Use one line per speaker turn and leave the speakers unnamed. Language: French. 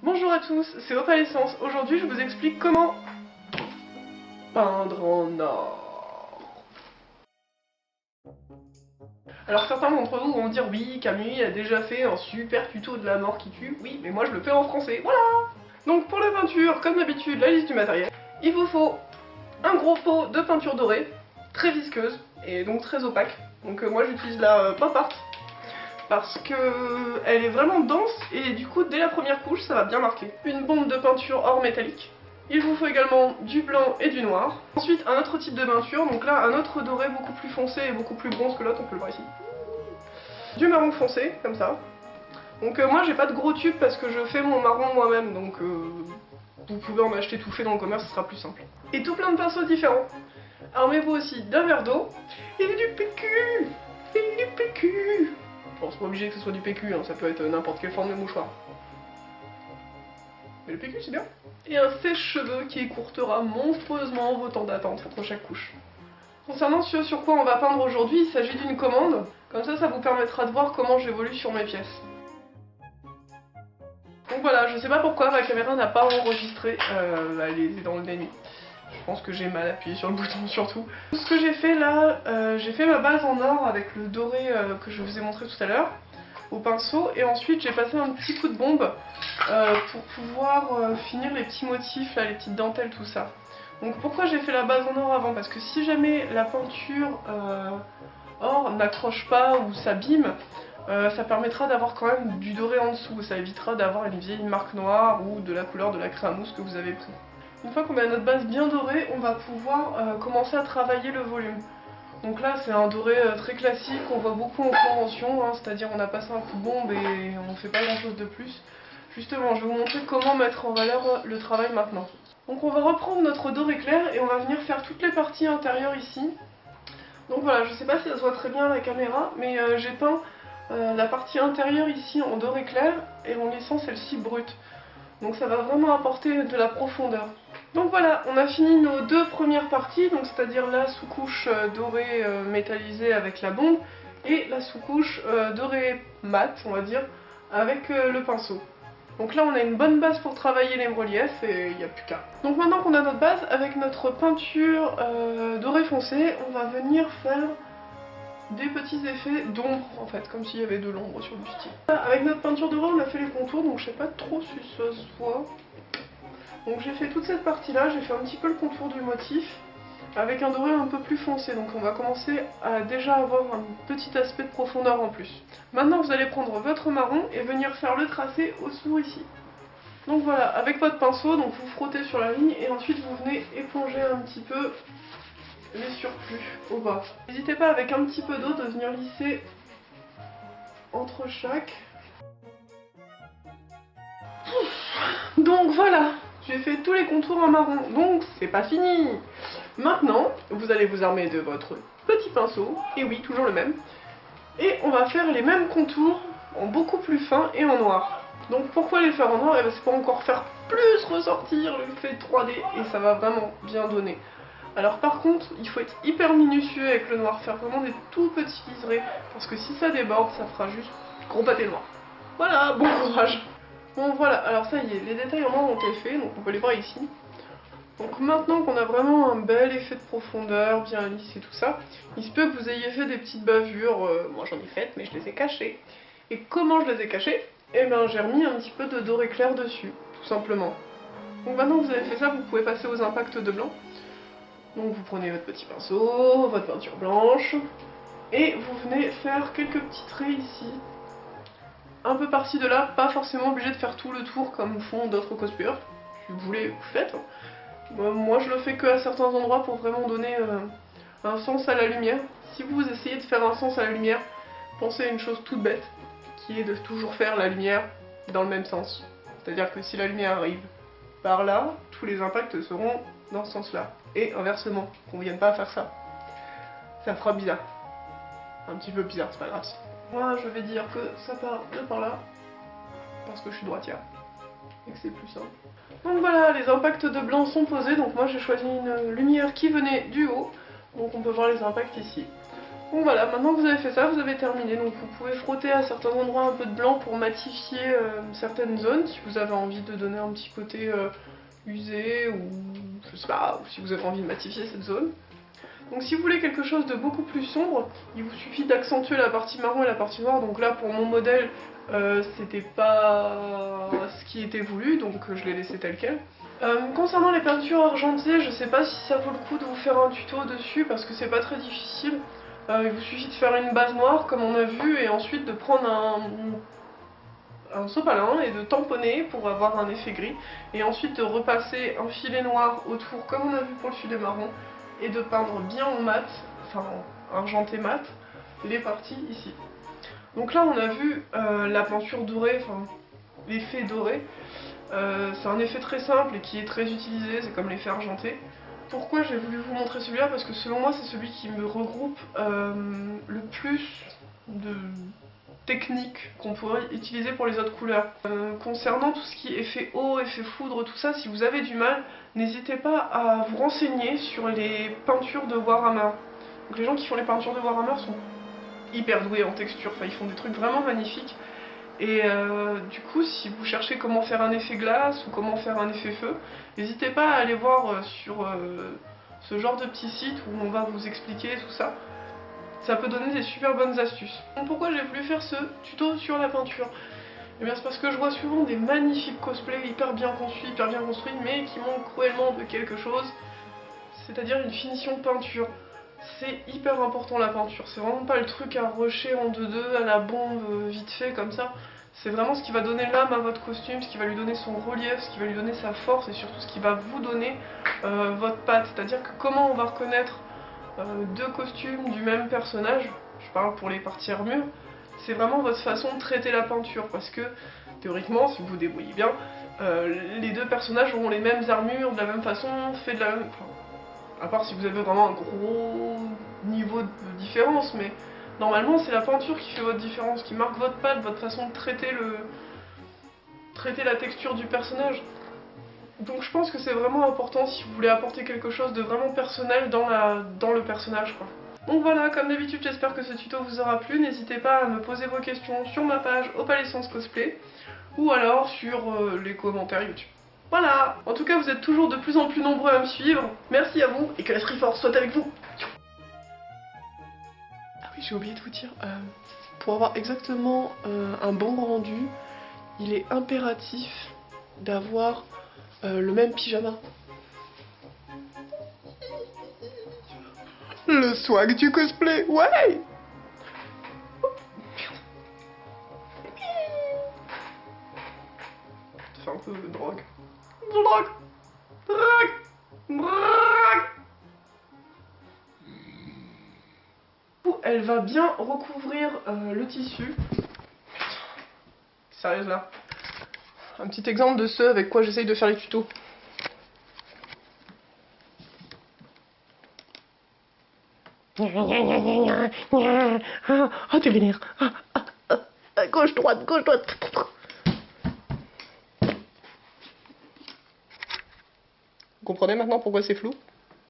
Bonjour à tous, c'est Opalescence. Aujourd'hui, je vous explique comment peindre en or. Alors certains d'entre vous vont dire oui, Camille a déjà fait un super tuto de la mort qui tue. Oui, mais moi je le fais en français, voilà. Donc pour la peinture, comme d'habitude, la liste du matériel. Il vous faut un gros pot de peinture dorée, très visqueuse et donc très opaque. Donc moi j'utilise la Pop Art parce que elle est vraiment dense et du coup dès la première couche ça va bien marquer. Une bombe de peinture or métallique. Il vous faut également du blanc et du noir. Ensuite un autre type de peinture, donc là un autre doré beaucoup plus foncé et beaucoup plus bronze que l'autre, on peut le voir ici. Du marron foncé, comme ça. Donc moi j'ai pas de gros tube parce que je fais mon marron moi-même, donc vous pouvez en acheter tout fait dans le commerce, ce sera plus simple. Et tout plein de pinceaux différents. Armez-vous aussi d'un verre d'eau et du PQ. Et du PQ. Bon, c'est pas obligé que ce soit du PQ, hein, ça peut être n'importe quelle forme de mouchoir. Mais le PQ c'est bien. Et un sèche-cheveux qui écourtera monstrueusement vos temps d'attente entre chaque couche. Concernant ce sur quoi on va peindre aujourd'hui, il s'agit d'une commande. Comme ça vous permettra de voir comment j'évolue sur mes pièces. Donc voilà, je sais pas pourquoi ma caméra n'a pas enregistré, elle est dans le déni. Je pense que j'ai mal appuyé sur le bouton surtout. Ce que j'ai fait là, j'ai fait ma base en or avec le doré que je vous ai montré tout à l'heure au pinceau, et ensuite j'ai passé un petit coup de bombe pour pouvoir finir les petits motifs là, les petites dentelles, tout ça. Donc pourquoi j'ai fait la base en or avant? Parce que si jamais la peinture or n'accroche pas ou s'abîme, ça permettra d'avoir quand même du doré en dessous, ça évitera d'avoir une vieille marque noire ou de la couleur de la craie à mousse que vous avez pris. Une fois qu'on a notre base bien dorée, on va pouvoir commencer à travailler le volume. Donc là c'est un doré très classique, on voit beaucoup en convention, hein, c'est-à-dire on a passé un coup de bombe et on ne fait pas grand chose de plus. Justement, je vais vous montrer comment mettre en valeur le travail maintenant. Donc on va reprendre notre doré clair et on va venir faire toutes les parties intérieures ici. Donc voilà, je sais pas si ça se voit très bien à la caméra, mais j'ai peint la partie intérieure ici en doré clair et en laissant celle-ci brute. Donc ça va vraiment apporter de la profondeur. Donc voilà, on a fini nos deux premières parties, donc c'est-à-dire la sous-couche dorée métallisée avec la bombe et la sous-couche dorée mat, on va dire, avec le pinceau. Donc là on a une bonne base pour travailler les reliefs et il n'y a plus qu'à. Donc maintenant qu'on a notre base, avec notre peinture dorée foncée, on va venir faire des petits effets d'ombre en fait, comme s'il y avait de l'ombre sur le bustier. Avec notre peinture dorée on a fait les contours, donc je sais pas trop si ça se voit. Donc j'ai fait toute cette partie là, j'ai fait un petit peu le contour du motif avec un doré un peu plus foncé, donc on va commencer à déjà avoir un petit aspect de profondeur en plus. Maintenant vous allez prendre votre marron et venir faire le tracé au-dessous ici. Donc voilà, avec votre pinceau, donc vous frottez sur la ligne et ensuite vous venez éponger un petit peu les surplus au bas. N'hésitez pas avec un petit peu d'eau de venir lisser entre chaque. Donc voilà, j'ai fait tous les contours en marron, donc c'est pas fini. Maintenant, vous allez vous armer de votre petit pinceau, et oui, toujours le même, et on va faire les mêmes contours en beaucoup plus fin et en noir. Donc pourquoi les faire en noir? C'est pour encore faire plus ressortir l'effet 3D, et ça va vraiment bien donner. Alors par contre, il faut être hyper minutieux avec le noir, faire vraiment des tout petits liserés, parce que si ça déborde, ça fera juste gros pâté noir. Voilà, bon courage. Bon voilà, alors ça y est, les détails en noir ont été faits, donc on peut les voir ici. Donc maintenant qu'on a vraiment un bel effet de profondeur, bien lisse et tout ça, il se peut que vous ayez fait des petites bavures, moi j'en ai faites, mais je les ai cachées. Et comment je les ai cachées? Eh ben j'ai remis un petit peu de doré clair dessus, tout simplement. Donc maintenant que vous avez fait ça, vous pouvez passer aux impacts de blanc. Donc vous prenez votre petit pinceau, votre peinture blanche, et vous venez faire quelques petits traits ici. Un peu par-ci de là, pas forcément obligé de faire tout le tour comme font d'autres cosplayers. Si vous voulez, vous faites. Moi je le fais que à certains endroits pour vraiment donner un sens à la lumière. Si vous essayez de faire un sens à la lumière, pensez à une chose toute bête, qui est de toujours faire la lumière dans le même sens. C'est-à-dire que si la lumière arrive par là, tous les impacts seront dans ce sens-là. Et inversement, qu'on vienne pas à faire ça. Ça fera bizarre. Un petit peu bizarre, c'est pas grave. Moi je vais dire que ça part de par là, parce que je suis droitière, et que c'est plus simple. Donc voilà, les impacts de blanc sont posés, donc moi j'ai choisi une lumière qui venait du haut, donc on peut voir les impacts ici. Donc voilà, maintenant que vous avez fait ça, vous avez terminé. Donc vous pouvez frotter à certains endroits un peu de blanc pour matifier certaines zones, si vous avez envie de donner un petit côté usé, ou je sais pas, ou si vous avez envie de matifier cette zone. Donc si vous voulez quelque chose de beaucoup plus sombre, il vous suffit d'accentuer la partie marron et la partie noire. Donc là pour mon modèle, c'était pas ce qui était voulu, donc je l'ai laissé tel quel. Concernant les peintures argentées, je sais pas si ça vaut le coup de vous faire un tuto dessus parce que c'est pas très difficile. Il vous suffit de faire une base noire comme on a vu et ensuite de prendre un sopalin et de tamponner pour avoir un effet gris. Et ensuite de repasser un filet noir autour comme on a vu pour le filet marron et de peindre bien en mat, enfin argenté mat, les parties ici. Donc là on a vu la peinture dorée, enfin l'effet doré. C'est un effet très simple et qui est très utilisé, c'est comme l'effet argenté. Pourquoi j'ai voulu vous montrer celui-là? Parce que selon moi c'est celui qui me regroupe le plus de techniques qu'on pourrait utiliser pour les autres couleurs. Concernant tout ce qui est effet eau, effet foudre, tout ça, si vous avez du mal, n'hésitez pas à vous renseigner sur les peintures de Warhammer. Donc les gens qui font les peintures de Warhammer sont hyper doués en texture, enfin ils font des trucs vraiment magnifiques. Et du coup, si vous cherchez comment faire un effet glace ou comment faire un effet feu, n'hésitez pas à aller voir sur ce genre de petit site où on va vous expliquer tout ça. Ça peut donner des super bonnes astuces. Donc pourquoi j'ai voulu faire ce tuto sur la peinture? Eh bien c'est parce que je vois souvent des magnifiques cosplays hyper bien conçus, hyper bien construits, mais qui manquent cruellement de quelque chose, c'est-à-dire une finition peinture. C'est hyper important la peinture, c'est vraiment pas le truc à rusher en 2-2 à la bombe vite fait comme ça. C'est vraiment ce qui va donner l'âme à votre costume, ce qui va lui donner son relief, ce qui va lui donner sa force et surtout ce qui va vous donner votre patte. C'est-à-dire que comment on va reconnaître deux costumes du même personnage, je parle pour les parties armure, c'est vraiment votre façon de traiter la peinture parce que théoriquement, si vous vous débrouillez bien, les deux personnages auront les mêmes armures de la même façon, fait de la même... Enfin, à part si vous avez vraiment un gros niveau de différence, mais normalement c'est la peinture qui fait votre différence, qui marque votre patte, votre façon de traiter la texture du personnage. Donc je pense que c'est vraiment important si vous voulez apporter quelque chose de vraiment personnel dans le personnage, quoi. Donc voilà, comme d'habitude, j'espère que ce tuto vous aura plu. N'hésitez pas à me poser vos questions sur ma page Opalescence Cosplay ou alors sur les commentaires YouTube. Voilà, en tout cas vous êtes toujours de plus en plus nombreux à me suivre. Merci à vous et que la Triforce soit avec vous. Ah oui, j'ai oublié de vous dire, pour avoir exactement un bon rendu, il est impératif d'avoir le même pyjama. Le swag du cosplay, ouais! Ça fait un peu drogue. Drogue! Drogue! Drogue! Elle va bien recouvrir le tissu. Sérieuse là. Un petit exemple de ce avec quoi j'essaye de faire les tutos. Ah, t'es vénère. Gauche, droite, gauche, droite. Vous comprenez maintenant pourquoi c'est flou?